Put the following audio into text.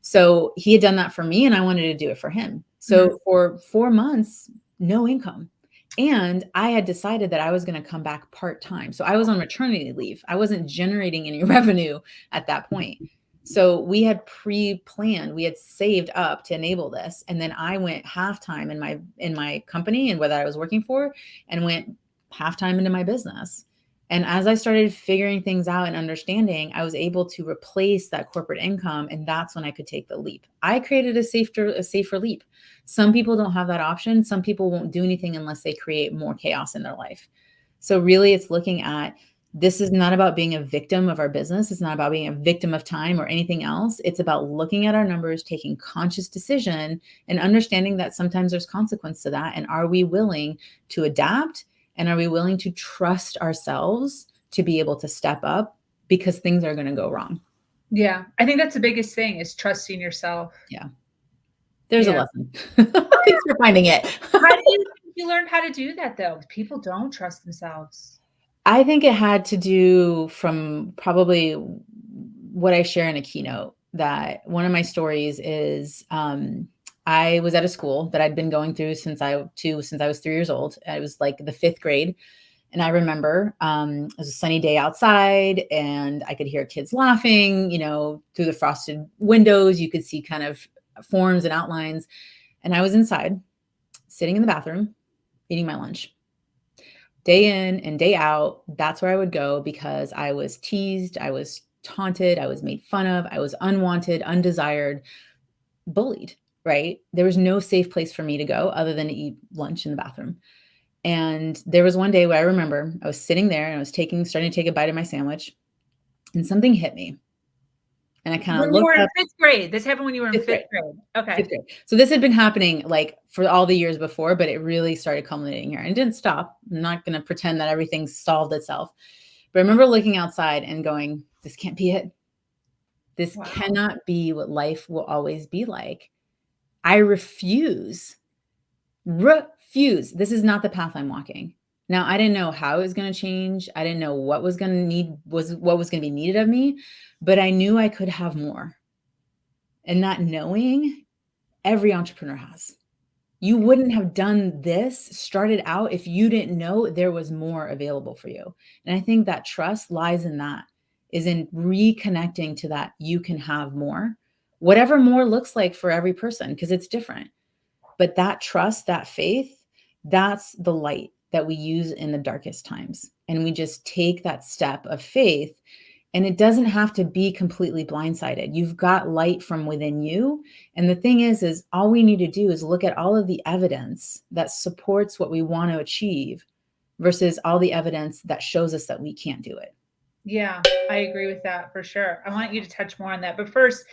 So he had done that for me and I wanted to do it for him. So for 4 months, no income. And I had decided that I was going to come back part-time. So I was on maternity leave. I wasn't generating any revenue at that point. So we had pre-planned, we had saved up to enable this. And then I went half-time in my company and whether I was working for, and went half-time into my business. And as I started figuring things out and understanding, I was able to replace that corporate income. And that's when I could take the leap. I created a safer leap. Some people don't have that option. Some people won't do anything unless they create more chaos in their life. So really it's looking at, this is not about being a victim of our business. It's not about being a victim of time or anything else. It's about looking at our numbers, taking conscious decision and understanding that sometimes there's consequence to that. And are we willing to adapt? And are we willing to trust ourselves to be able to step up because things are going to go wrong? Yeah. I think that's the biggest thing is trusting yourself. Yeah. There's a lesson. Thanks for finding it. How do you think you learned how to do that though? People don't trust themselves. I think it had to do from probably what I share in a keynote, that one of my stories is, I was at a school that I'd been going through since I was 3 years old. I was like the 5th grade. And I remember it was a sunny day outside and I could hear kids laughing, through the frosted windows. You could see kind of forms and outlines. And I was inside sitting in the bathroom, eating my lunch. Day in and day out, that's where I would go because I was teased, I was taunted, I was made fun of, I was unwanted, undesired, bullied. Right? There was no safe place for me to go other than to eat lunch in the bathroom. And there was one day where I remember I was sitting there and I was starting to take a bite of my sandwich and something hit me. And I kind of looked up. You were in 5th grade. This happened when you were in 5th grade. Okay. 5th grade. So this had been happening like for all the years before, but it really started culminating here and it didn't stop. I'm not going to pretend that everything solved itself. But I remember looking outside and going, this can't be it. This cannot be what life will always be like. I refuse. This is not the path I'm walking. Now, I didn't know how it was going to change. I didn't know what was going to be needed of me, but I knew I could have more. And that knowing, every entrepreneur has. You wouldn't have done this, started out, if you didn't know there was more available for you. And I think that trust lies in that, is in reconnecting to that you can have more, whatever more looks like for every person, because it's different. But that trust, that faith, that's the light that we use in the darkest times. And we just take that step of faith. And it doesn't have to be completely blindsided. You've got light from within you. And the thing is all we need to do is look at all of the evidence that supports what we want to achieve versus all the evidence that shows us that we can't do it. Yeah, I agree with that for sure. I want you to touch more on that. But first,